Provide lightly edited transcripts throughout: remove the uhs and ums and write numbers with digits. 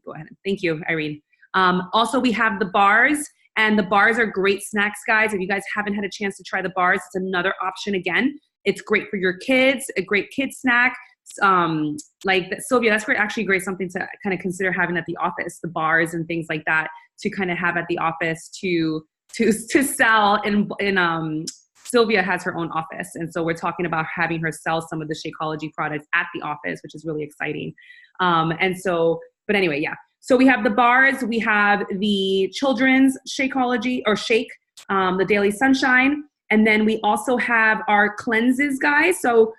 go ahead. Thank you, Irene. Also, we have the bars, and the bars are great snacks, guys. If you guys haven't had a chance to try the bars, it's another option. Again, it's great for your kids, a great kid snack. Like Sylvia, that's actually great, something to kind of consider having at the office, the bars and things like that to kind of have at the office to sell. In Sylvia has her own office, and so we're talking about having her sell some of the Shakeology products at the office, which is really exciting. But anyway, yeah. So we have the bars, we have the children's Shakeology or shake, the Daily Sunshine, and then we also have our cleanses, guys. So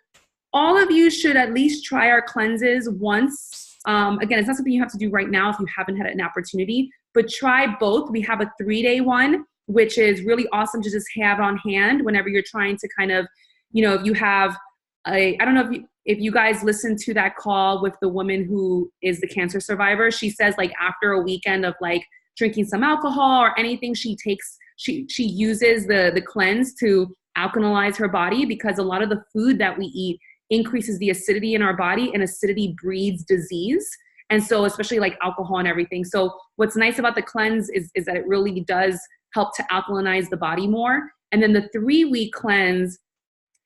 all of you should at least try our cleanses once. Again, it's not something you have to do right now if you haven't had an opportunity, but try both. We have a 3-day one, which is really awesome to just have on hand whenever you're trying to kind of, if you have I don't know if you guys listened to that call with the woman who is the cancer survivor. She says like after a weekend of like drinking some alcohol or anything, she uses the cleanse to alkalize her body, because a lot of the food that we eat increases the acidity in our body, and acidity breeds disease. And so especially like alcohol and everything. So what's nice about the cleanse is that it really does help to alkalinize the body more. And then the 3-week cleanse,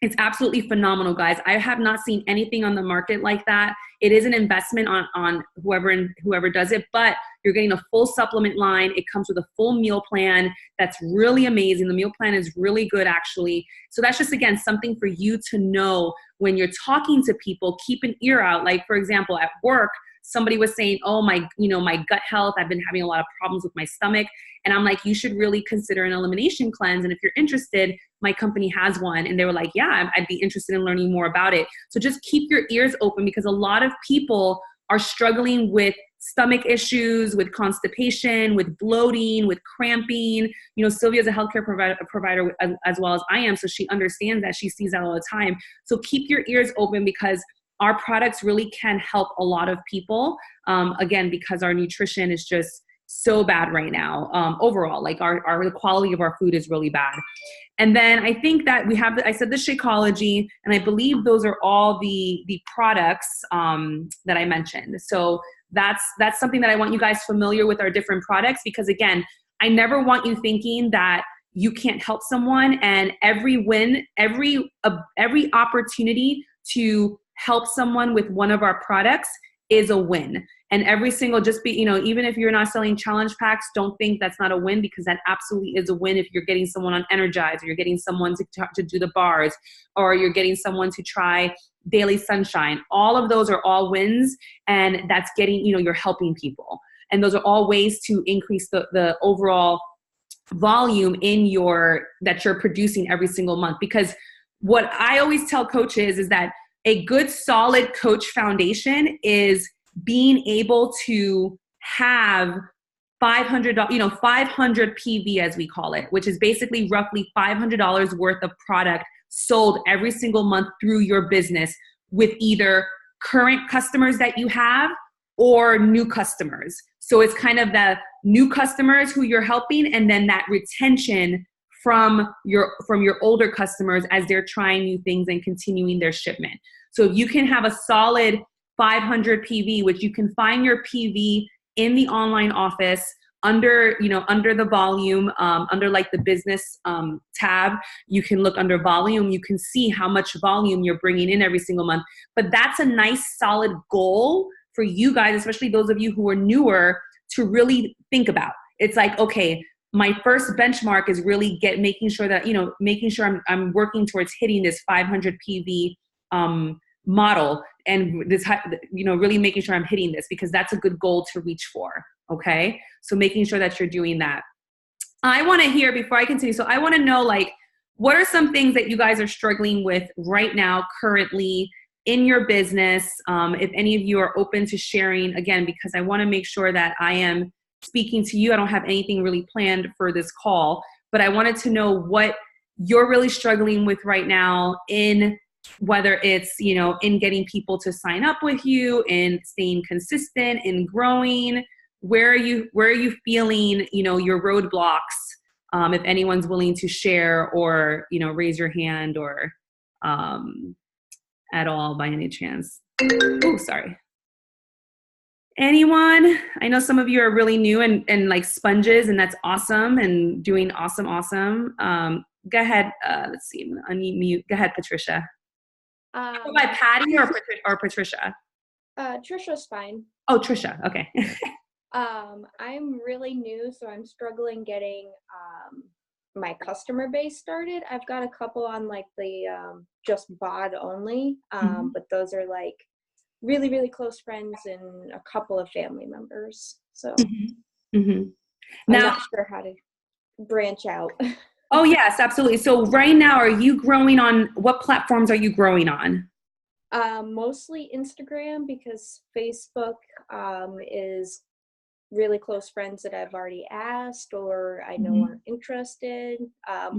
it's absolutely phenomenal, guys. I have not seen anything on the market like that. It is an investment on whoever does it, but you're getting a full supplement line. It comes with a full meal plan that's really amazing. The meal plan is really good, actually. So that's just, again, something for you to know when you're talking to people. Keep an ear out. Like, for example, at work, somebody was saying, oh, my gut health, I've been having a lot of problems with my stomach. And I'm like, you should really consider an elimination cleanse. And if you're interested, my company has one. And they were like, yeah, I'd be interested in learning more about it. So just keep your ears open, because a lot of people are struggling with stomach issues, with constipation, with bloating, with cramping. Sylvia is a healthcare provider as well as I am. So she understands that. She sees that all the time. So keep your ears open, because our products really can help a lot of people. Again, because our nutrition is just so bad right now. Overall, like the quality of our food is really bad. And then I think that we have, I said the Shakeology, and I believe those are all the products that I mentioned. So that's something that I want you guys familiar with, our different products, because again, I never want you thinking that you can't help someone, and every win, every opportunity to help someone with one of our products is a win. And every single, even if you're not selling challenge packs, don't think that's not a win, because that absolutely is a win. If you're getting someone on Energize, or you're getting someone to do the bars, or you're getting someone to try Daily Sunshine, all of those are all wins. And that's getting, you're helping people. And those are all ways to increase the overall volume that you're producing every single month. Because what I always tell coaches is that a good solid coach foundation is being able to have $500 PV, as we call it, which is basically roughly $500 worth of product sold every single month through your business, with either current customers that you have or new customers. So it's kind of the new customers who you're helping, and then that retention from your older customers as they're trying new things and continuing their shipment. So if you can have a solid 500 PV, which you can find your PV in the online office under the volume, under like the business tab, you can look under volume. You can see how much volume you're bringing in every single month. But that's a nice solid goal for you guys, especially those of you who are newer, to really think about. It's like, okay, my first benchmark is really making sure I'm working towards hitting this 500 PV model, and this, really making sure I'm hitting this, because that's a good goal to reach for. Okay. So making sure that you're doing that. I want to hear, before I continue, so I want to know, like, what are some things that you guys are struggling with right now, currently in your business? If any of you are open to sharing, again, because I want to make sure that I am speaking to you. I don't have anything really planned for this call, but I wanted to know what you're really struggling with right now, in whether it's, in getting people to sign up with you, in staying consistent, in growing. Where are you feeling, your roadblocks? If anyone's willing to share, or, raise your hand, or at all by any chance. Oh, sorry. Anyone? I know some of you are really new and like sponges, and that's awesome and doing awesome. Go ahead. Let's see. Unmute. Go ahead, Patricia. Go by Patty or Patricia? Trisha's fine. Oh, Trisha. Okay. I'm really new, so I'm struggling getting my customer base started. I've got a couple on like the just bod only, but those are like really, really close friends and a couple of family members. So I'm not sure how to branch out. Oh, yes, absolutely. So right now, are you growing on, what platforms are you growing on? Mostly Instagram, because Facebook is really close friends that I've already asked or I know aren't interested,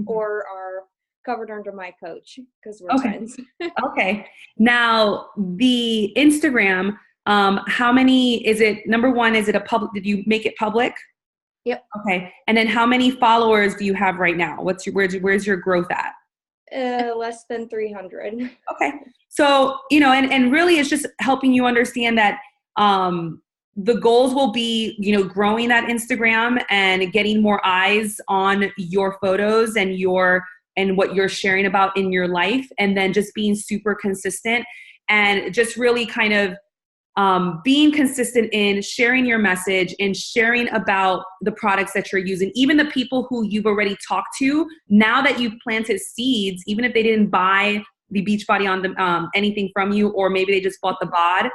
or are covered under my coach because we're friends. Okay. Now, the Instagram, how many is it? Number one, is it a public? Did you make it public? Yep. Okay. And then how many followers do you have right now? Where's your growth at? Less than 300. Okay. So, and really it's just helping you understand that the goals will be, growing that Instagram and getting more eyes on your photos and what you're sharing about in your life, and then just being super consistent and just really kind of being consistent in sharing your message and sharing about the products that you're using. Even the people who you've already talked to, now that you've planted seeds, even if they didn't buy the Beachbody on the anything from you, or maybe they just bought the bod,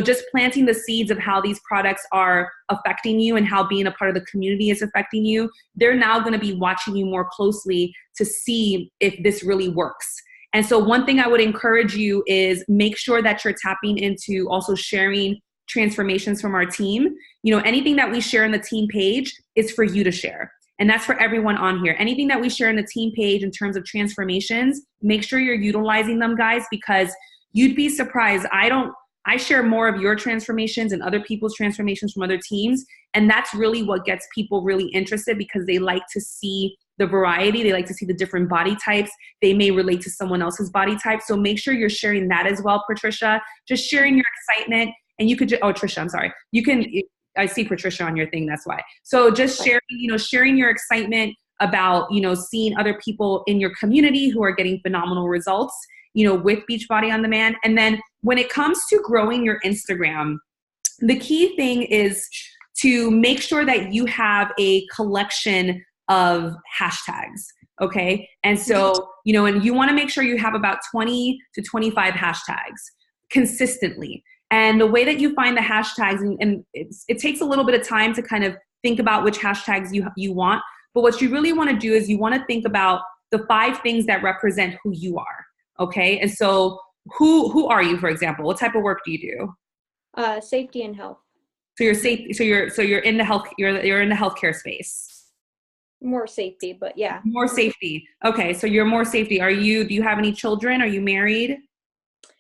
just planting the seeds of how these products are affecting you and how being a part of the community is affecting you. They're now going to be watching you more closely to see if this really works. And so one thing I would encourage you is make sure that you're tapping into also sharing transformations from our team. Anything that we share in the team page is for you to share. And that's for everyone on here. Anything that we share in the team page in terms of transformations, make sure you're utilizing them, guys, because you'd be surprised. I share more of your transformations and other people's transformations from other teams. And that's really what gets people really interested, because they like to see the variety. They like to see the different body types. They may relate to someone else's body type. So make sure you're sharing that as well, Patricia. Just sharing your excitement. And you could Trisha, I'm sorry. I see Patricia on your thing, that's why. So just sharing your excitement about, seeing other people in your community who are getting phenomenal results, with Beachbody On Demand. And then when it comes to growing your Instagram, the key thing is to make sure that you have a collection of hashtags. Okay. And so, and you want to make sure you have about 20 to 25 hashtags consistently. And the way that you find the hashtags, and it takes a little bit of time to kind of think about which hashtags you want. But what you really want to do is you want to think about the 5 things that represent who you are. Okay. And so who are you, for example? What type of work do you do? Safety and health. So you're safe. So you're in the health. You're in the healthcare space. More safety, but yeah. More safety. Okay. So you're more safety. Do you have any children? Are you married?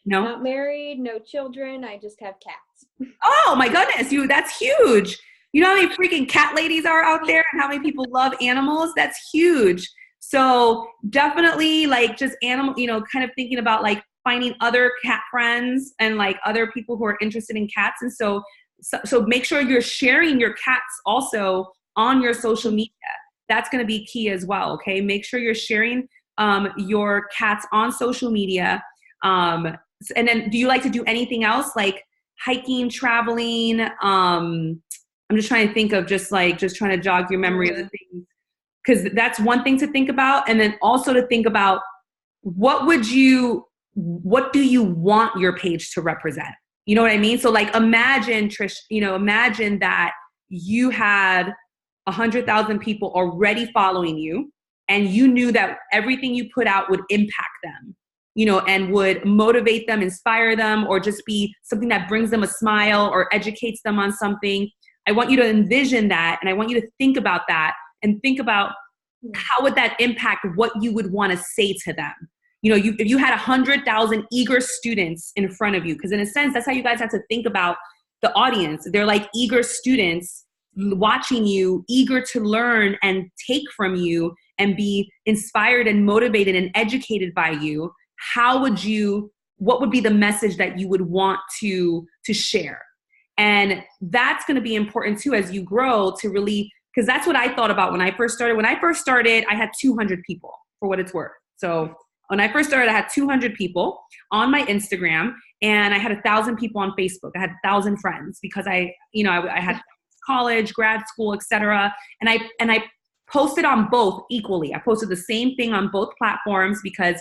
No. Not married. No children. I just have cats. Oh my goodness. That's huge. You know how many freaking cat ladies are out there and how many people love animals? That's huge. So definitely like just animal, kind of thinking about like finding other cat friends and like other people who are interested in cats. And so make sure you're sharing your cats also on your social media. That's going to be key as well. Okay. Make sure you're sharing your cats on social media. And then do you like to do anything else like hiking, traveling? I'm just trying to think of just trying to jog your memory of the things. Because that's one thing to think about. And then also to think about what do you want your page to represent? You know what I mean? So like imagine, Trish, imagine that you had 100,000 people already following you, and you knew that everything you put out would impact them, and would motivate them, inspire them, or just be something that brings them a smile or educates them on something. I want you to envision that, and I want you to think about that. And think about how would that impact what you would want to say to them. If you had 100,000 eager students in front of you, because in a sense, that's how you guys have to think about the audience. They're like eager students watching you, eager to learn and take from you and be inspired and motivated and educated by you. What would be the message that you would want to share? And that's going to be important too as you grow to really, because that's what I thought about when I first started. When I first started, I had 200 people, for what it's worth. So when I first started, I had 200 people on my Instagram, and I had 1,000 people on Facebook. I had 1,000 friends because I had college, grad school, etc. And I posted on both equally. I posted the same thing on both platforms because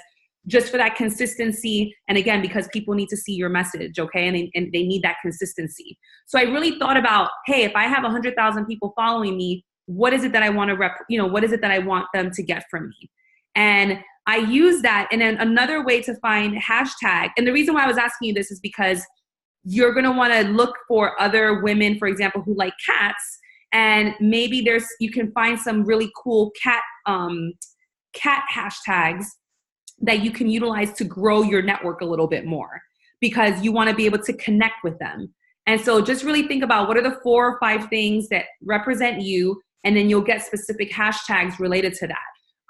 just for that consistency. And again, because people need to see your message, okay? And they need that consistency. So I really thought about, hey, if I have 100,000 people following me, what is it that I want to what is it that I want them to get from me? And I use that. And then another way to find hashtag, and the reason why I was asking you this is because you're going to want to look for other women, for example, who like cats. And maybe you can find some really cool cat hashtags that you can utilize to grow your network a little bit more, because you want to be able to connect with them. And so just really think about what are the 4 or 5 things that represent you, and then you'll get specific hashtags related to that.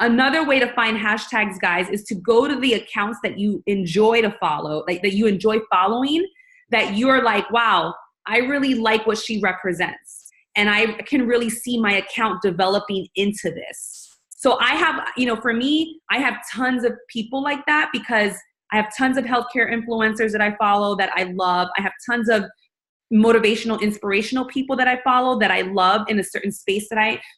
Another way to find hashtags, guys, is to go to the accounts that you enjoy to follow, like that you enjoy following, that you're like, wow, I really like what she represents. And I can really see my account developing into this. So I have, for me, I have tons of people like that because I have tons of healthcare influencers that I follow that I love. I have tons of motivational, inspirational people that I follow that I love in a certain space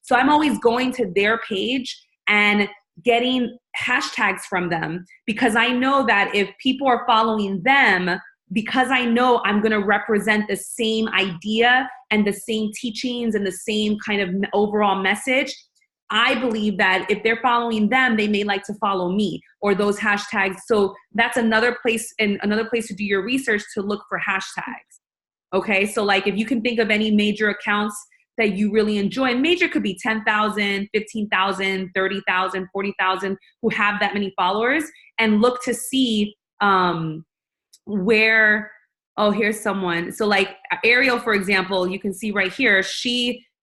so I'm always going to their page and getting hashtags from them, because I know that if people are following them, because I know I'm going to represent the same idea and the same teachings and the same kind of overall message, I believe that if they're following them, they may like to follow me or those hashtags. So that's another place to do your research, to look for hashtags. Okay. So like if you can think of any major accounts that you really enjoy, and major could be 10,000, 15,000, 30,000, 40,000 who have that many followers, and look to see where, oh, here's someone. So like Ariel, for example, you can see right here,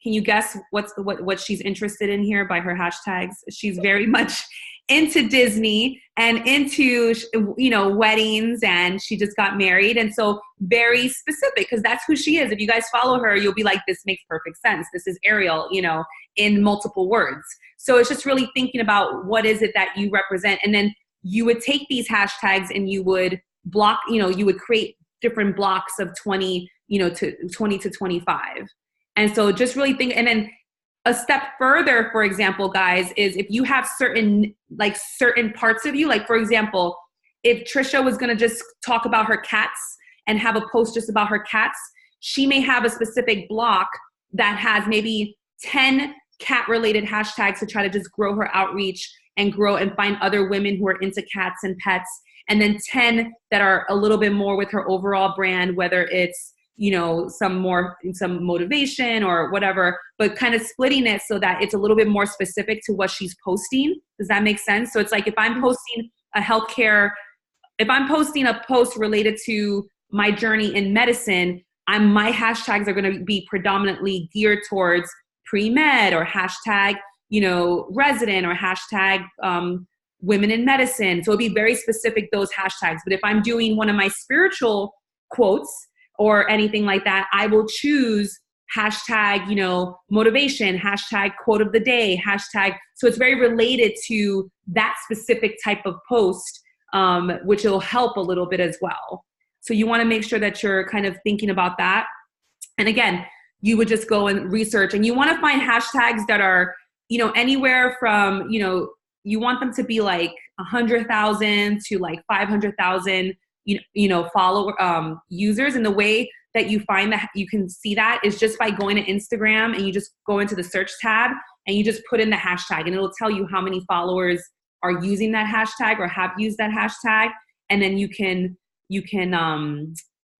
can you guess what she's interested in here by her hashtags? She's very much into Disney and into, weddings, and she just got married. And so very specific, because that's who she is. If you guys follow her, you'll be like, this makes perfect sense. This is Ariel, in multiple words. So it's just really thinking about what is it that you represent. And then you would take these hashtags and you would block, you would create different blocks of 20 to 25. And so just really think, and then a step further, for example, guys, is if you have certain parts of you, like for example, if Trisha was going to just talk about her cats and have a post just about her cats, she may have a specific block that has maybe 10 cat related hashtags to try to just grow her outreach and grow and find other women who are into cats and pets. And then 10 that are a little bit more with her overall brand, whether it's, some motivation or whatever, but kind of splitting it so that it's a little bit more specific to what she's posting. Does that make sense? So it's like if I'm posting if I'm posting a post related to my journey in medicine, my hashtags are going to be predominantly geared towards pre-med or hashtag, resident or hashtag women in medicine. So it'll be very specific, those hashtags. But if I'm doing one of my spiritual quotes or anything like that, I will choose hashtag, motivation, hashtag quote of the day, hashtag. So it's very related to that specific type of post, which will help a little bit as well. So you want to make sure that you're kind of thinking about that. And again, you would just go and research, and you want to find hashtags that are, anywhere from, you want them to be like 100,000 to like 500,000, follow users. And the way that you find that you can see that is just by going to Instagram, and you just go into the search tab and you just put in the hashtag, and it'll tell you how many followers are using that hashtag or have used that hashtag. And then you can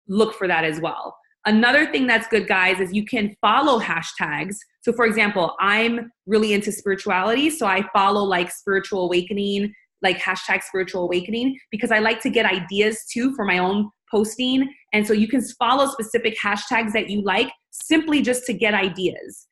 look for that as well. Another thing that's good, guys, is you can follow hashtags. So for example, I'm really into spirituality. So I follow like spiritual awakening, like hashtag spiritual awakening, because I like to get ideas too for my own posting. And so you can follow specific hashtags that you like simply just to get ideas,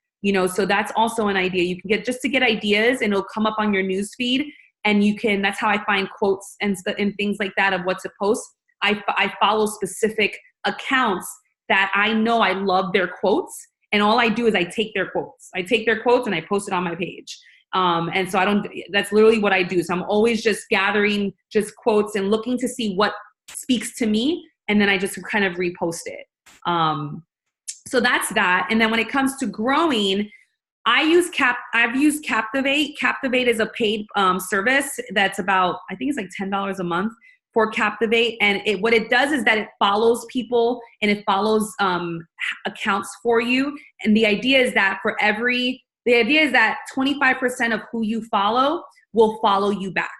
so that's also an idea. You can get just to get ideas, and it'll come up on your news feed, and that's how I find quotes and things like that of what to post. I follow specific accounts that I know I love their quotes. And all I do is I take their quotes. I take their quotes and I post it on my page. And so that's literally what I do. So I'm always just gathering just quotes and looking to see what speaks to me. And then I just kind of repost it. So that's that. And then when it comes to growing, I've used Captivate. Captivate is a paid service that's about, I think it's like $10 a month for Captivate. And what it does is that it follows people and it follows accounts for you. And the idea is that 25% of who you follow will follow you back.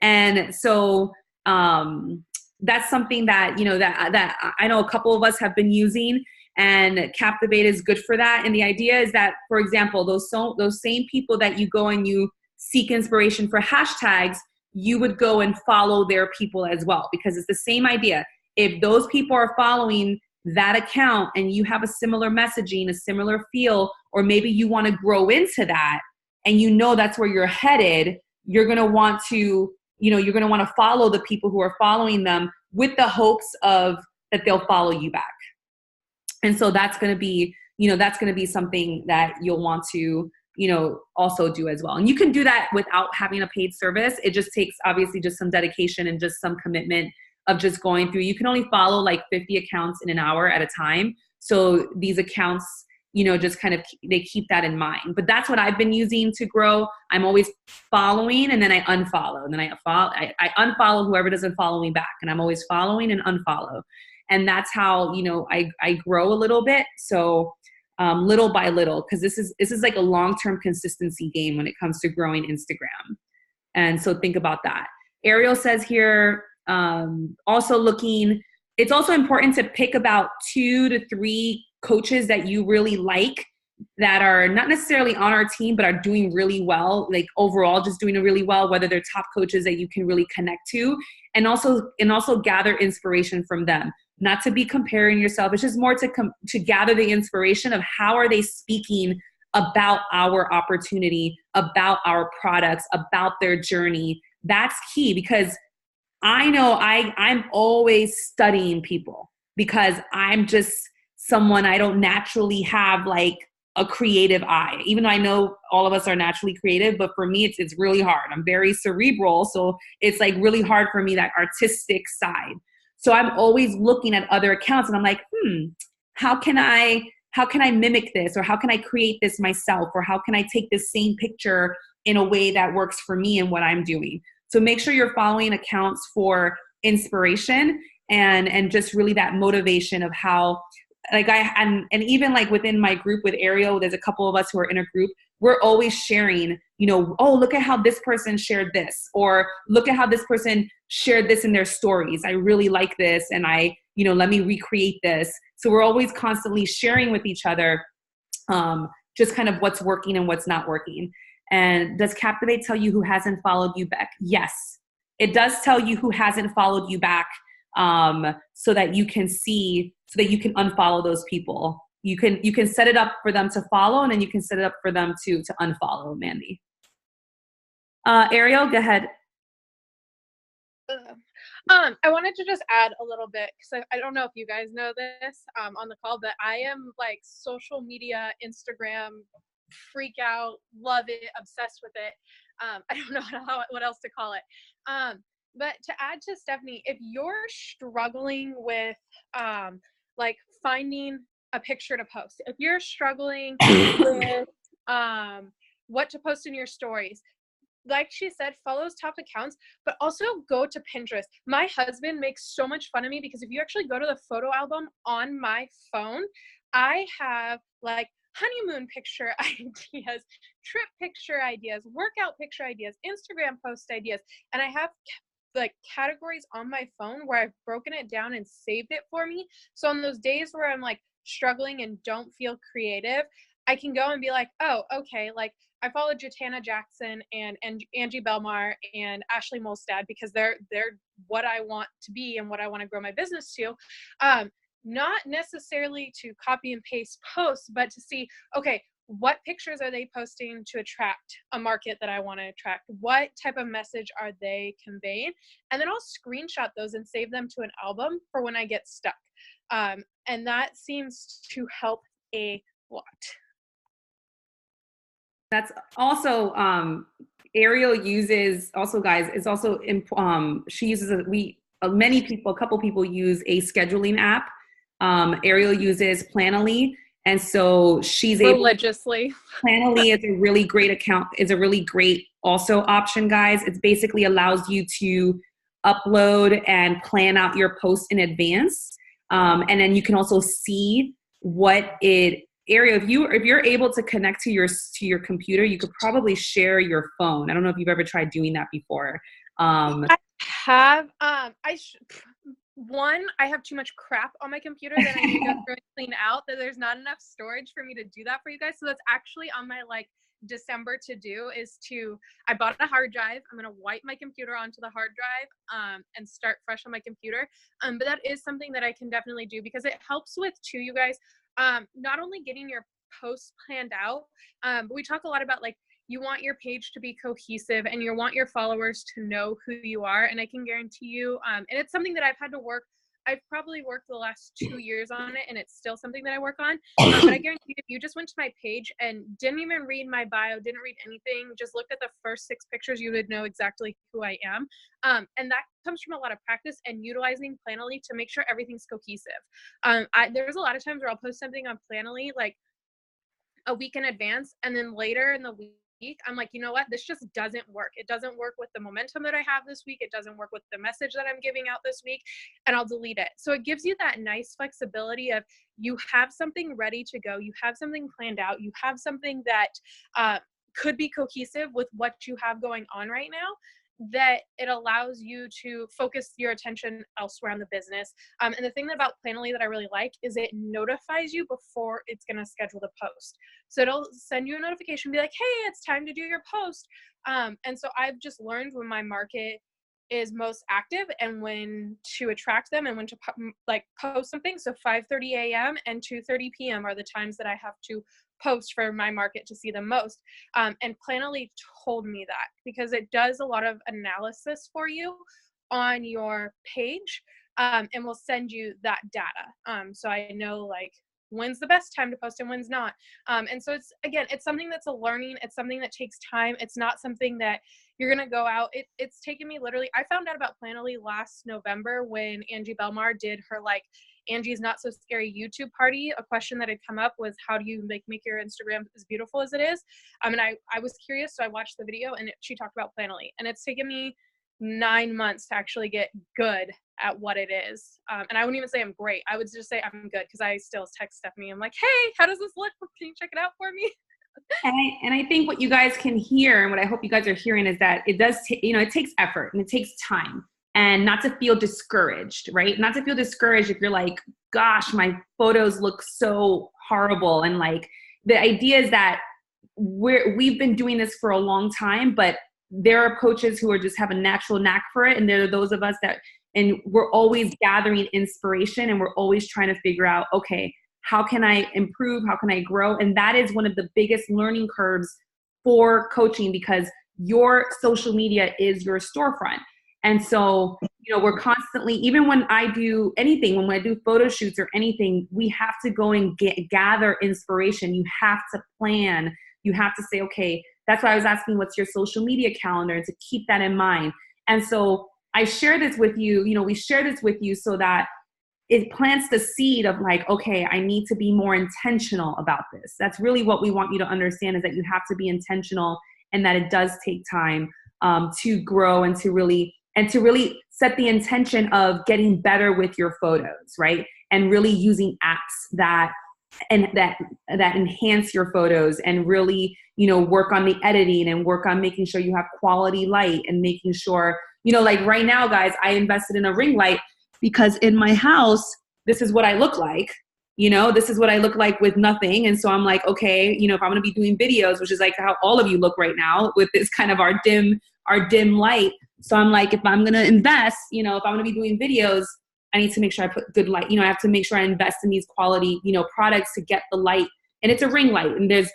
And so that's something that, that I know a couple of us have been using, and Captivate is good for that. And the idea is that, for example, those same people that you go and you seek inspiration for hashtags, you would go and follow their people as well, because it's the same idea. If those people are following that account and you have a similar messaging, a similar feel, or maybe you want to grow into that and that's where you're headed, you're going to want to, you're going to want to follow the people who are following them with the hopes of that they'll follow you back. And so that's going to be, something that you'll want to, also do as well. And you can do that without having a paid service. It just takes obviously just some dedication and just some commitment of just going through. You can only follow like 50 accounts in an hour at a time. So these accounts, just kind of, they keep that in mind. But that's what I've been using to grow. I'm always following and then I unfollow. And then I unfollow whoever doesn't follow me back. And I'm always following and unfollow. And that's how, I grow a little bit. So little by little, because this is like a long-term consistency game when it comes to growing Instagram. And so think about that. Ariel says here, it's also important to pick about 2 to 3 coaches that you really like, that are not necessarily on our team, but are doing really well, like overall just doing really well, whether they're top coaches that you can really connect to, and also gather inspiration from them. Not to be comparing yourself. It's just more to gather the inspiration of how are they speaking about our opportunity, about our products, about their journey. That's key, because I know I'm always studying people, because I'm just someone, I don't naturally have like a creative eye, even though I know all of us are naturally creative, but for me, it's really hard. I'm very cerebral. So it's like really hard for me, that artistic side. So I'm always looking at other accounts and I'm like, how can I mimic this? Or how can I create this myself? Or how can I take this same picture in a way that works for me and what I'm doing? So make sure you're following accounts for inspiration and just really that motivation of how, like and even like within my group with Ariel, there's a couple of us who are in a group. We're always sharing, oh, look at how this person shared this, or look at how this person shared this in their stories. I really like this. And let me recreate this. So we're always constantly sharing with each other, just kind of what's working and what's not working. And does Captivate tell you who hasn't followed you back? Yes, it does tell you who hasn't followed you back, so that you can unfollow those people. You can set it up for them to follow, and then you can set it up for them to unfollow, Mandy. Ariel, go ahead. I wanted to just add a little bit, because I don't know if you guys know this on the call, but I am like social media, Instagram, freak out, love it, obsessed with it. I don't know what else to call it. But to add to Stephanie, if you're struggling with like finding a picture to post, if you're struggling with what to post in your stories, like she said, follow those top accounts, but also go to Pinterest. My husband makes so much fun of me, because if you actually go to the photo album on my phone, I have like honeymoon picture ideas, trip picture ideas, workout picture ideas, Instagram post ideas, and I have like categories on my phone where I've broken it down and saved it for me. So on those days where I'm like struggling and don't feel creative, I can go and be like, oh, okay, like I follow Jatana Jackson and Angie Belmar and Ashley Molstad, because they're what I want to be and what I want to grow my business to. Not necessarily to copy and paste posts, but to see, okay, what pictures are they posting to attract a market that I want to attract? What type of message are they conveying? And then I'll screenshot those and save them to an album for when I get stuck. And that seems to help a lot. That's also Ariel uses also, guys, is also she uses many people, a couple people use a scheduling app. Ariel uses Planoly, and so she's religiously. Planoly is a really great account, is a really great also option, guys. It basically allows you to upload and plan out your posts in advance. And then you can also see what it, Ariel, if you're able to connect to your computer, you could probably share your phone. I don't know if you've ever tried doing that before. I have. I have too much crap on my computer that I need to go through and clean out, that there's not enough storage for me to do that for you guys. So that's actually on my December to do, is I bought a hard drive. I'm going to wipe my computer onto the hard drive and start fresh on my computer. But that is something that I can definitely do, because it helps with too, you guys, not only getting your posts planned out, but we talk a lot about you want your page to be cohesive and you want your followers to know who you are. And I can guarantee you, and it's something that I've had to work. I've probably worked the last 2 years on it, and it's still something that I work on. But I guarantee you, if you just went to my page and didn't even read my bio, didn't read anything, just looked at the first 6 pictures, you would know exactly who I am. And that comes from a lot of practice and utilizing Planoly to make sure everything's cohesive. There's a lot of times where I'll post something on Planoly a week in advance, and then later in the week, I'm like, you know what, this just doesn't work. It doesn't work with the momentum that I have this week. It doesn't work with the message that I'm giving out this week, and I'll delete it. So it gives you that nice flexibility of, you have something ready to go. You have something planned out. You have something that could be cohesive with what you have going on right now, that it allows you to focus your attention elsewhere on the business. And the thing about Planoly that I really like is it notifies you before it's going to schedule the post. So it'll send you a notification, be like, hey, it's time to do your post. And so I've just learned when my market is most active and when to attract them and when to post something. So 5:30 a.m. and 2:30 p.m. are the times that I have to post for my market to see the most. And Planoly told me that, because it does a lot of analysis for you on your page, and will send you that data. So I know when's the best time to post and when's not. And so it's something that's a learning. It's something that takes time. It's not something that you're going to go out. It's taken me literally, I found out about Planoly last November when Angie Belmar did her Angie's Not So Scary YouTube party. A question that had come up was, how do you make your Instagram as beautiful as it is? And I was curious, so I watched the video, and she talked about Planoly, and it's taken me 9 months to actually get good at what it is. And I wouldn't even say I'm great. I would just say I'm good, because I still text Stephanie. I'm like, hey, how does this look? Can you check it out for me? And I think what you guys can hear, and what I hope you guys are hearing, is that it does, it takes effort and it takes time. And not to feel discouraged, right? Not to feel discouraged if you're like, gosh, my photos look so horrible. And the idea is that we've been doing this for a long time, but there are coaches who just have a natural knack for it. And there are those of us and we're always gathering inspiration, and we're always trying to figure out, okay, how can I improve? How can I grow? And that is one of the biggest learning curves for coaching, because your social media is your storefront. And so, we're constantly, even when I do anything, when I do photo shoots or anything, we have to go and gather inspiration. You have to plan. You have to say, okay, that's why I was asking, what's your social media calendar, to keep that in mind. And so I share this with you, we share this with you so that it plants the seed of okay, I need to be more intentional about this. That's really what we want you to understand, is that you have to be intentional, and that it does take time to grow and to really set the intention of getting better with your photos, right? And really using apps that enhance your photos, and really, work on the editing and work on making sure you have quality light, and making sure, right now, guys, I invested in a ring light, because in my house, this is what I look like. This is what I look like with nothing. And so I'm like, okay, if I'm going to be doing videos, which is how all of you look right now with this kind of our dim light. So I'm like, if I'm going to invest, if I'm going to be doing videos, I need to make sure I put good light. I have to make sure I invest in these quality, products to get the light. And it's a ring light, and this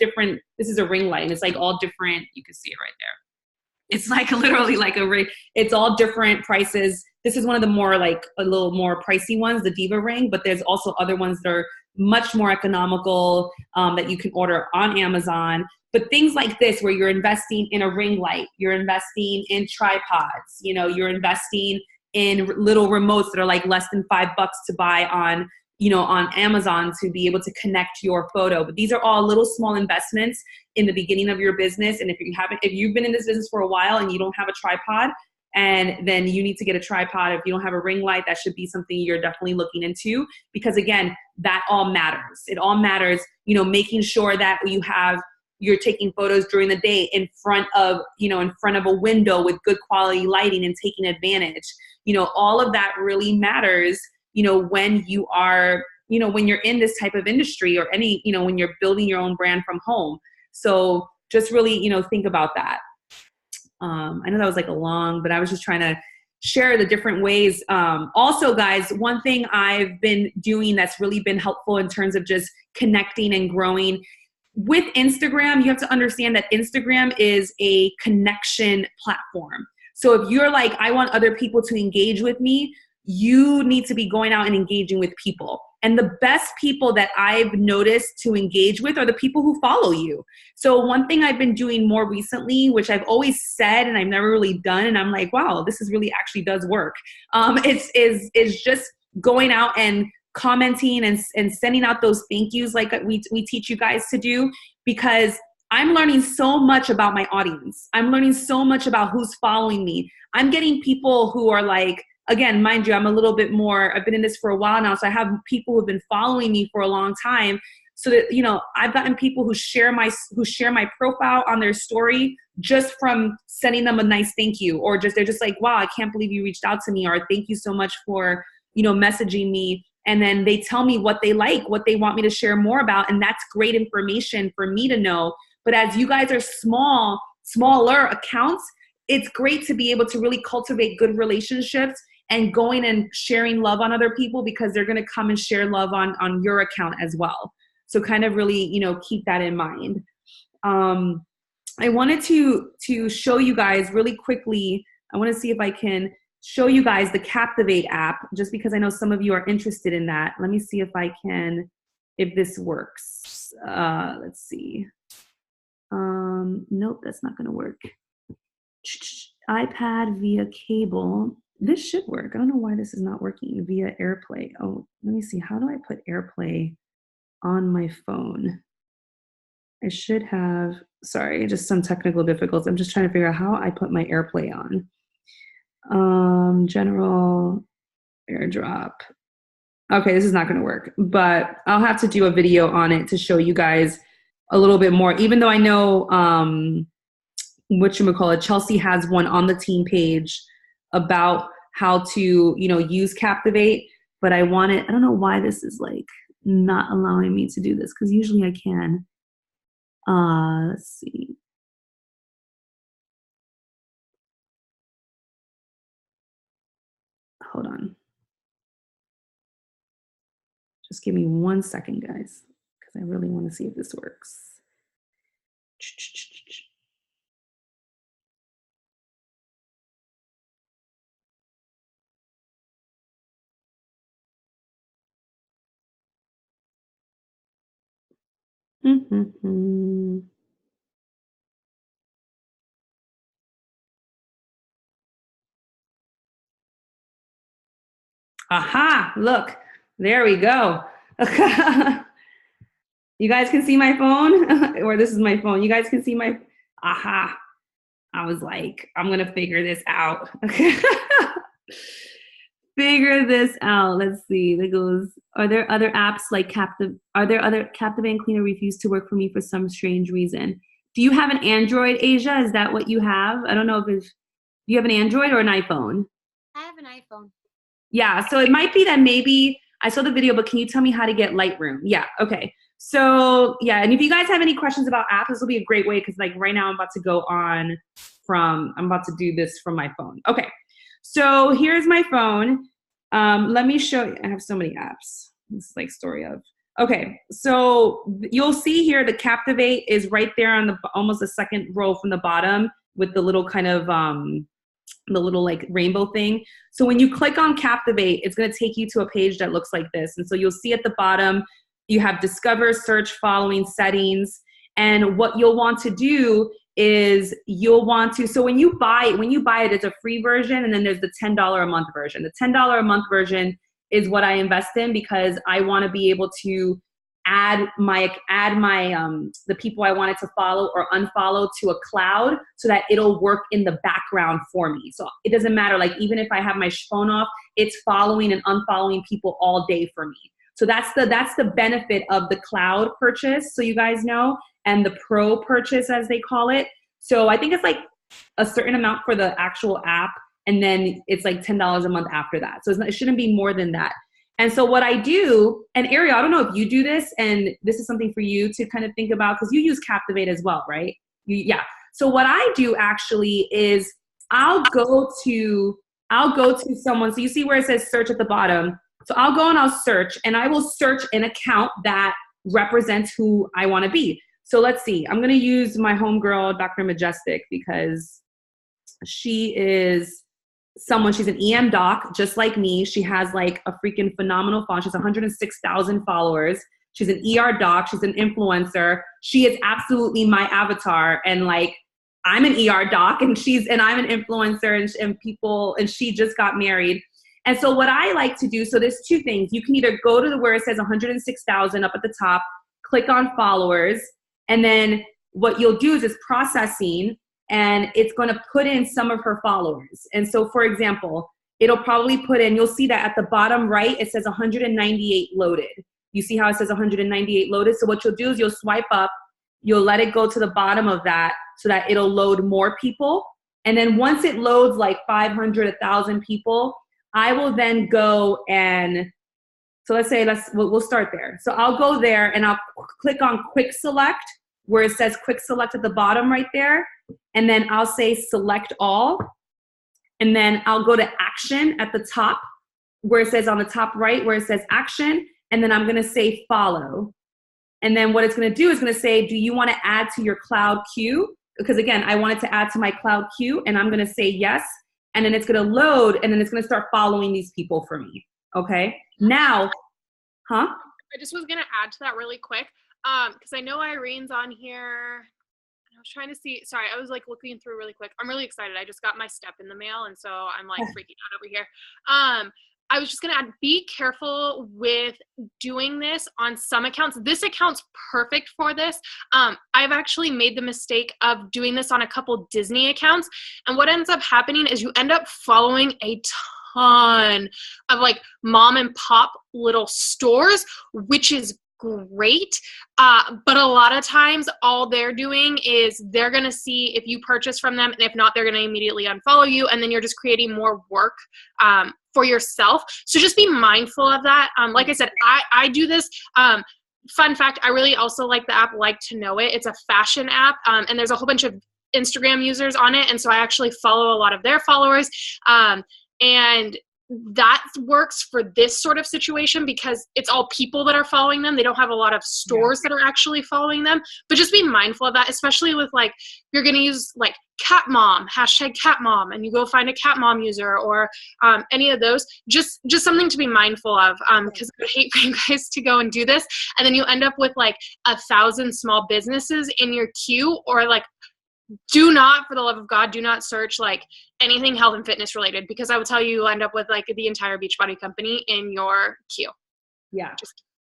is a ring light, and it's all different. You can see it right there. It's like literally like a ring. It's all different prices. This is one of the more like a little more pricey ones, the Diva ring, but there's also other ones that are much more economical that you can order on Amazon. But things like this, where you're investing in a ring light, you're investing in tripods, you know, you're investing in little remotes that are like less than $5 to buy on, you know, on Amazon to be able to connect your photo. But these are all little small investments in the beginning of your business. And if you've been in this business for a while and you don't have a tripod, and then you need to get a tripod. If you don't have a ring light, that should be something you're definitely looking into, because again, that all matters. It all matters, you know, making sure that you're taking photos during the day in front of a window with good quality lighting and taking advantage. You know, all of that really matters, you know, when when you're in this type of industry, or any, you know, when you're building your own brand from home. So just really, you know, think about that. I know that was like a long, but I was just trying to share the different ways. Also, guys, one thing I've been doing that's really been helpful in terms of just connecting and growing with Instagram, you have to understand that Instagram is a connection platform. So if you're like, I want other people to engage with me, you need to be going out and engaging with people. And the best people that I've noticed to engage with are the people who follow you. So one thing I've been doing more recently, which I've always said and I've never really done, and I'm like, wow, this is really actually does work. It's just going out and commenting and sending out those thank yous like we teach you guys to do, because I'm learning so much about my audience. I'm learning so much about who's following me. I'm getting people who are like, again, mind you, I've been in this for a while now, so I have people who've been following me for a long time. So that, you know, I've gotten people who share my profile on their story just from sending them a nice thank you, or they're just like, wow, I can't believe you reached out to me, or thank you so much for, you know, messaging me. And then they tell me what they like, what they want me to share more about, and that's great information for me to know. But as you guys are smaller accounts, it's great to be able to really cultivate good relationships and going and sharing love on other people, because they're going to come and share love on your account as well. So kind of really, you know, keep that in mind. I wanted to show you guys really quickly. I want to see if I can show you guys the Captivate app, just because I know some of you are interested in that. Let me see if this works. Let's see. Nope, that's not going to work. iPad via cable. This should work. I don't know why this is not working via AirPlay. Oh, let me see. How do I put AirPlay on my phone? I should have, sorry, just some technical difficulties. I'm just trying to figure out how I put my AirPlay on. General AirDrop. Okay, this is not going to work, but I'll have to do a video on it to show you guys a little bit more, even though I know Chelsea has one on the team page about how to, you know, use Captivate, but I don't know why this is like not allowing me to do this, because usually I can. Let's see. Hold on. Just give me 1 second, guys, because I really want to see if this works. Aha, look, there we go. You guys can see my phone, or this is my phone. You guys can see my, aha. I was like, I'm going to figure this out. Figure this out. Let's see. There goes, are there other apps like Captivate and Cleaner refuse to work for me for some strange reason? Do you have an Android, Asia? Is that what you have? I don't know do you have an Android or an iPhone? I have an iPhone. Yeah, so it might be that maybe, I saw the video, but can you tell me how to get Lightroom? Yeah, okay. So yeah, and if you guys have any questions about apps, this will be a great way, because like right now I'm about to do this from my phone. Okay, so here's my phone. Let me show you, I have so many apps. This is like story of. Okay, so you'll see here the Captivate is right there on almost the second row from the bottom. with the little kind of, the little like rainbow thing. So when you click on Captivate, it's going to take you to a page that looks like this. And so you'll see at the bottom, you have discover, search, following, settings. And what you'll want to do is you'll want to, so when you buy it, it's a free version. And then there's the $10 a month version. The $10 a month version is what I invest in because I want to be able to add my the people I wanted to follow or unfollow to a cloud so that it'll work in the background for me. So it doesn't matter, like even if I have my phone off, it's following and unfollowing people all day for me. So that's the benefit of the cloud purchase, so you guys know, and the pro purchase as they call it. So I think it's like a certain amount for the actual app, and then it's like $10 a month after that. So it shouldn't be more than that. And so what I do, and Ariel, I don't know if you do this, and this is something for you to kind of think about because you use Captivate as well, right? Yeah. So what I do actually is I'll go to someone. So you see where it says search at the bottom. So I'll go and I'll search, and I will search an account that represents who I want to be. So let's see. I'm going to use my homegirl, Dr. Majestic, because she is someone, she's an EM doc, just like me. She has like a freaking phenomenal following. She has 106,000 followers. She's an ER doc. She's an influencer. She is absolutely my avatar. And like, I'm an ER doc and I'm an influencer and she just got married. And so what I like to do, so there's two things. You can either go to where it says 106,000 up at the top, click on followers. And then what you'll do is it's processing, and it's going to put in some of her followers. And so, for example, it'll probably put in, you'll see that at the bottom right, it says 198 loaded. You see how it says 198 loaded? So what you'll do is you'll swipe up, you'll let it go to the bottom of that so that it'll load more people. And then once it loads like 500, 1,000 people, I will then go and, so let's say, we'll start there. So I'll go there and I'll click on quick select where it says quick select at the bottom right there. And then I'll say select all. And then I'll go to action at the top where it says on the top right where it says action. And then I'm going to say follow. And then what it's going to do is going to say, do you want to add to your cloud queue? Because again, I wanted to add to my cloud queue, and I'm going to say yes. And then it's going to load, and then it's going to start following these people for me. Okay. Now, I just was going to add to that really quick. Because I know Irene's on here. I was trying to see. Sorry, I was like looking through really quick. I'm really excited. I just got my step in the mail, and so I'm like freaking out over here. I was just gonna add, be careful with doing this on some accounts. This account's perfect for this. I've actually made the mistake of doing this on a couple Disney accounts, and what ends up happening is you end up following a ton of like mom and pop little stores, which is great. But a lot of times all they're doing is they're going to see if you purchase from them. And if not, they're going to immediately unfollow you. And then you're just creating more work for yourself. So just be mindful of that. Like I said, I do this. Fun fact, I really also like the app Like to Know It. It's a fashion app. And there's a whole bunch of Instagram users on it. And so I actually follow a lot of their followers. And that works for this sort of situation because it's all people that are following them. They don't have a lot of stores that are actually following them, but just be mindful of that, especially with like, you're going to use like cat mom, #catmom, and you go find a cat mom user or any of those, just something to be mindful of. Cause I would hate for you guys to go and do this. And then you end up with like 1,000 small businesses in your queue, or like, do not, for the love of God, do not search like anything health and fitness related, because I will tell you, you'll end up with like the entire Beachbody company in your queue. Yeah.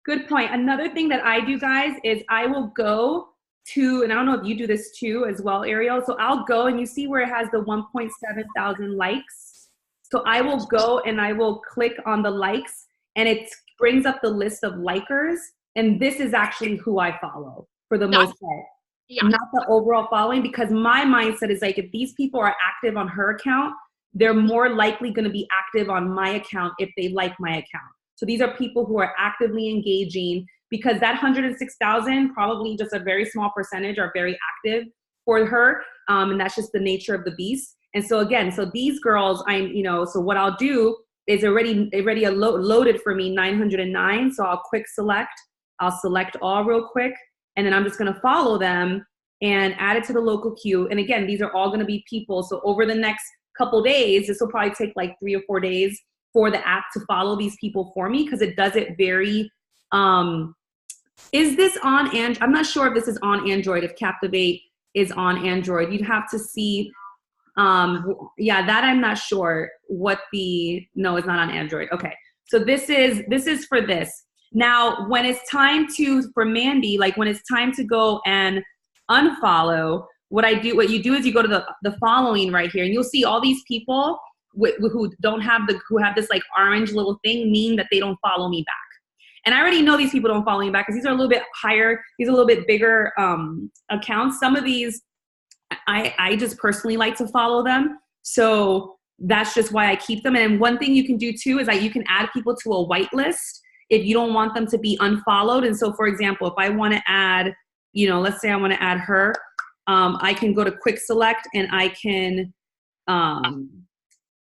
Good point. Another thing that I do, guys, is I will go to, and I don't know if you do this too as well, Ariel. So I'll go, and you see where it has the 1.7 thousand likes. So I will go and I will click on the likes, and it brings up the list of likers. And this is actually who I follow for the most part. Yeah. Not the overall following, because my mindset is like, if these people are active on her account, they're more likely going to be active on my account if they like my account. So these are people who are actively engaging, because that 106,000, probably just a very small percentage are very active for her. And that's just the nature of the beast. And so again, so these girls, so what I'll do is already loaded for me 909. So I'll quick select, I'll select all real quick. And then I'm just going to follow them. and add it to the local queue. And again, these are all going to be people. So over the next couple days, this will probably take like 3 or 4 days for the app to follow these people for me, because it does it very, is this on Android? I'm not sure if this is on Android, if Captivate is on Android. You'd have to see, yeah, that I'm not sure what no, it's not on Android. Okay, so this is for this. Now, when it's time for Mandy, like when it's time to go and unfollow, what you do is you go to the following right here, and you'll see all these people who have this like orange little thing, mean that they don't follow me back. And I already know these people don't follow me back because these are a little bit higher, these are a little bit bigger accounts. Some of these, I just personally like to follow them. So that's just why I keep them. And one thing you can do too is that you can add people to a whitelist if you don't want them to be unfollowed. And so for example, if I want to add, let's say I want to add her, I can go to quick select and I can, oh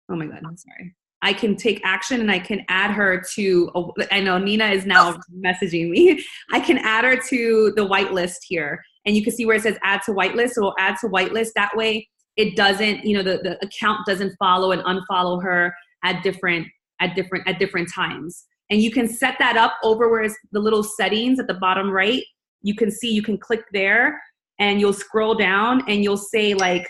my God, I'm sorry. I can take action and I can add her to, I know Nina is now messaging me. I can add her to the whitelist here. And you can see where it says add to whitelist. So we'll add to whitelist. That way it doesn't, the account doesn't follow and unfollow her at different times. And you can set that up over where it's the little settings at the bottom right. You can see, you can click there and you'll scroll down and you'll say like,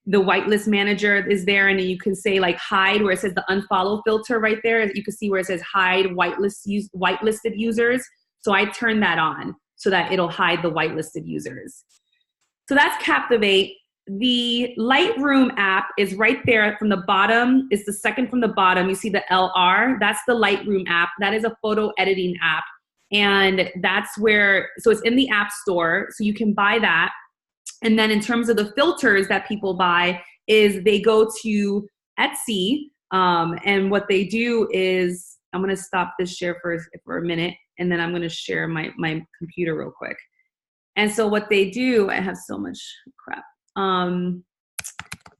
the whitelist manager is there, and you can say like hide where it says the unfollow filter right there. You can see where it says hide whitelisted users. So I turn that on so that it'll hide the whitelisted users. So that's Captivate. The Lightroom app is right there from the bottom. It's the second from the bottom. You see the LR, that's the Lightroom app. That is a photo editing app. And that's where, so it's in the App Store, so you can buy that. And then in terms of the filters that people buy is they go to Etsy, and what they do is, I'm going to stop this share for a minute, and then I'm going to share my computer real quick. And so what they do, I have so much crap.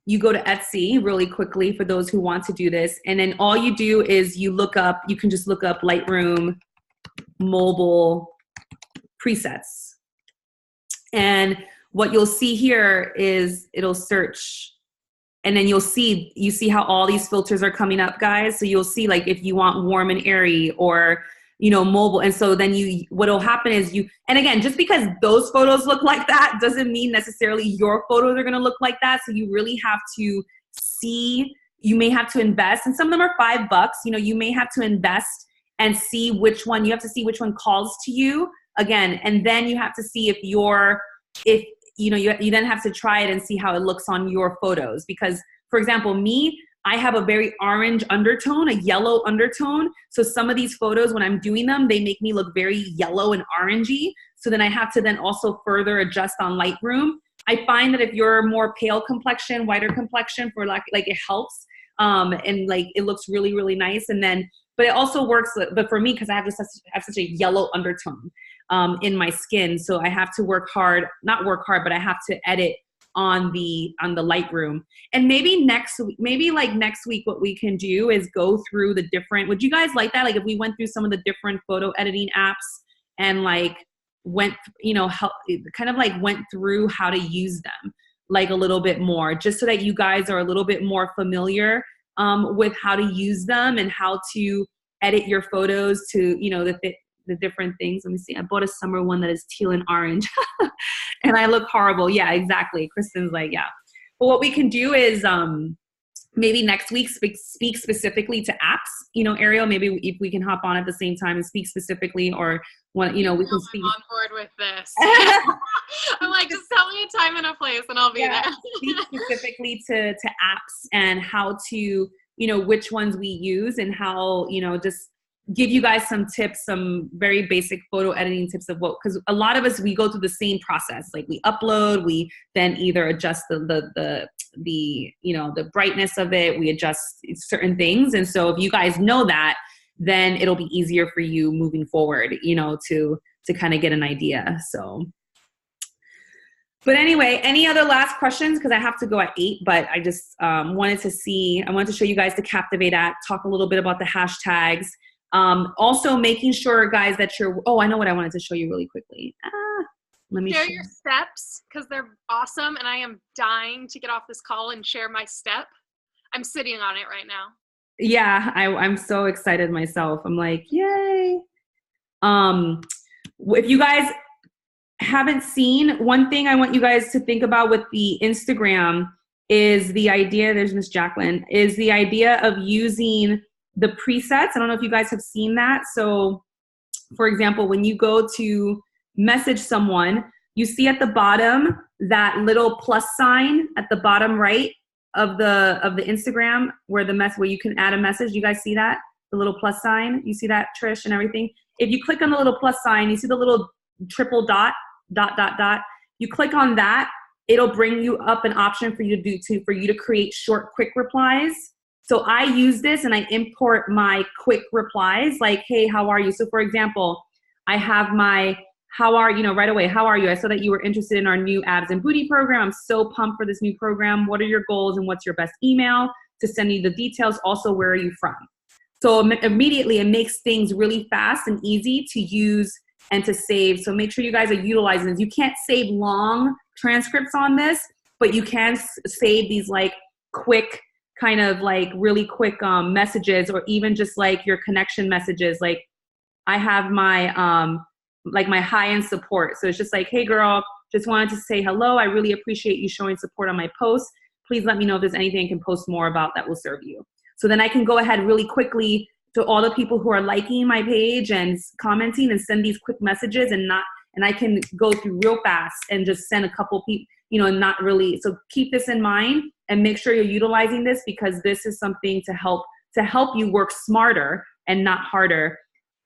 You go to Etsy really quickly for those who want to do this. And then all you do is you can just look up Lightroom mobile presets. And what you'll see here is it'll search, and then you see how all these filters are coming up, guys. So you'll see like if you want warm and airy or, mobile. And so then what'll happen is and again, just because those photos look like that doesn't mean necessarily your photos are going to look like that. So you really have to see, you may have to invest, and some of them are $5. You may have to invest and see which one, you have to see which one calls to you again. And then you have to see if you then have to try it and see how it looks on your photos. Because, for example, me, I have a very orange undertone, a yellow undertone. So some of these photos, when I'm doing them, they make me look very yellow and orangey. So then I have to then also further adjust on Lightroom. I find that if you're more pale complexion, whiter complexion, for like it helps. And like it looks really, really nice. And then, but it also works, but for me, because I have such a yellow undertone in my skin. So I have to not work hard, but I have to edit on the Lightroom. And maybe next week, what we can do is go through the different, would you guys like that? Like if we went through some of the different photo editing apps and like went through how to use them like a little bit more, just so that you guys are a little bit more familiar with how to use them and how to edit your photos to, the different things. Let me see. I bought a summer one that is teal and orange and I look horrible. Yeah, exactly. Kristen's like, yeah. But what we can do is maybe next week speak specifically to apps, Ariel, maybe if we can hop on at the same time and speak specifically, or we can speak. I'm on board with this. I'm like, just tell me a time and a place and I'll be there. Speak specifically to apps and how to, which ones we use and how, just give you guys some tips, some very basic photo editing tips of because a lot of us, we go through the same process. Like we upload, we then either adjust the brightness of it, we adjust certain things. And so if you guys know that, then it'll be easier for you moving forward, to kind of get an idea. So, but anyway, any other last questions? Because I have to go at 8, but I just wanted to show you guys the Captivate app, talk a little bit about the hashtags. Also making sure, guys, that I know what I wanted to show you really quickly. Let me Share share. your steps because they're awesome, and I am dying to get off this call and share my step. I'm sitting on it right now. Yeah, I'm so excited myself. I'm like, yay. If you guys haven't seen, one thing I want you guys to think about with the Instagram is the idea, there's Miss Jacqueline, is the idea of using the presets. I don't know if you guys have seen that. So for example, when you go to message someone, you see at the bottom that little plus sign at the bottom right of the Instagram where where you can add a message. You guys see that? The little plus sign? You see that, Trish, and everything? If you click on the little plus sign, you see the little triple dot. You click on that, it'll bring you up an option for you to create short, quick replies. So I use this and I import my quick replies like, hey, how are you? So for example, I have my, right away, how are you? I saw that you were interested in our new abs and booty program. I'm so pumped for this new program. What are your goals and what's your best email to send you the details? Also, where are you from? So immediately it makes things really fast and easy to use and to save. So make sure you guys are utilizing this. You can't save long transcripts on this, but you can save these like quick, kind of like really quick messages, or even just like your connection messages. Like I have my like my high-end support. So it's just like, hey girl, just wanted to say hello. I really appreciate you showing support on my posts. Please let me know if there's anything I can post more about that will serve you. So then I can go ahead really quickly to all the people who are liking my page and commenting and send these quick messages and I can go through real fast and just send a couple people, not really. So keep this in mind and make sure you're utilizing this, because this is something to help you work smarter and not harder.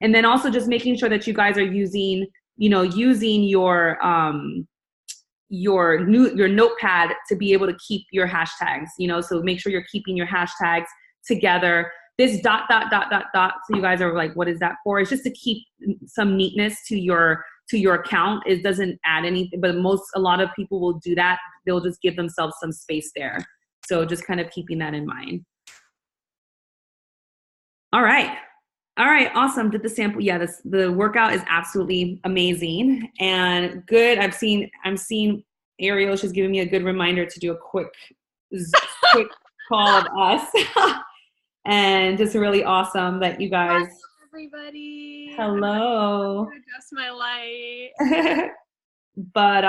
And then also just making sure that you guys are using your notepad to be able to keep your hashtags, so make sure you're keeping your hashtags together. This ... so you guys are like, what is that for? It's just to keep some neatness to your account. It doesn't add anything, but a lot of people will do that. They'll just give themselves some space there. So just kind of keeping that in mind. All right, awesome. Did the sample? Yeah, the workout is absolutely amazing and good. I'm seeing Ariel. She's giving me a good reminder to do a quick call of us. And just really awesome that you guys. Hi, everybody. Hello. Adjust my light. But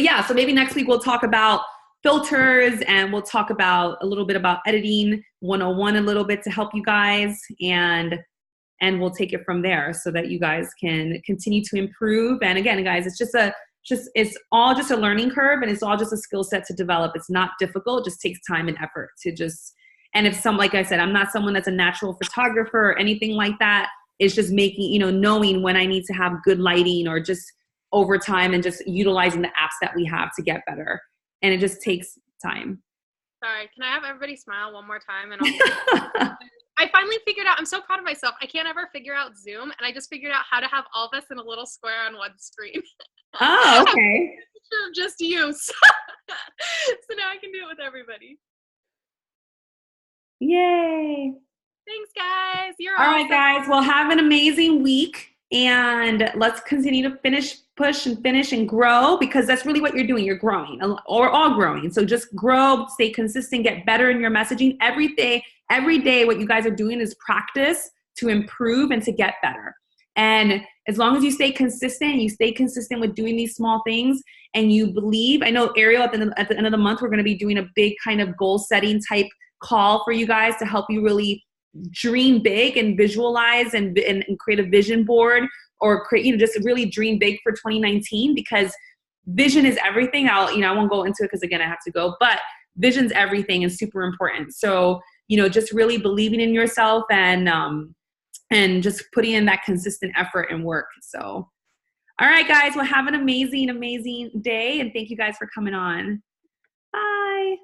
yeah, so maybe next week we'll talk about filters and we'll talk about a little bit about editing 101 a little bit to help you guys, and we'll take it from there so that you guys can continue to improve. And again, guys, it's all just a learning curve, and it's all just a skill set to develop. It's not difficult. It just takes time and effort to just. And like I said, I'm not someone that's a natural photographer or anything like that. It's just making, knowing when I need to have good lighting, or just over time and just utilizing the apps that we have to get better. And it just takes time. Sorry, can I have everybody smile one more time? And I finally figured out, I'm so proud of myself. I can't ever figure out Zoom, and I just figured out how to have all of us in a little square on one screen. Oh, okay. Sure, just you. So now I can do it with everybody. Yay. Thanks, guys. You're all awesome. right, guys. Well, have an amazing week, and let's continue to push and grow, because that's really what you're doing. You're growing, or all growing. So just grow, stay consistent, get better in your messaging every day. Every day, what you guys are doing is practice to improve and to get better. And as long as you stay consistent with doing these small things, and you believe, I know Ariel at the end of the month, we're going to be doing a big kind of goal setting type call for you guys to help you really dream big and visualize and create a vision board, or create, just really dream big for 2019, because vision is everything. I won't go into it because again, I have to go, but vision's everything and super important. So, just really believing in yourself and just putting in that consistent effort and work. So, all right, guys, well, have an amazing, amazing day. And thank you guys for coming on. Bye.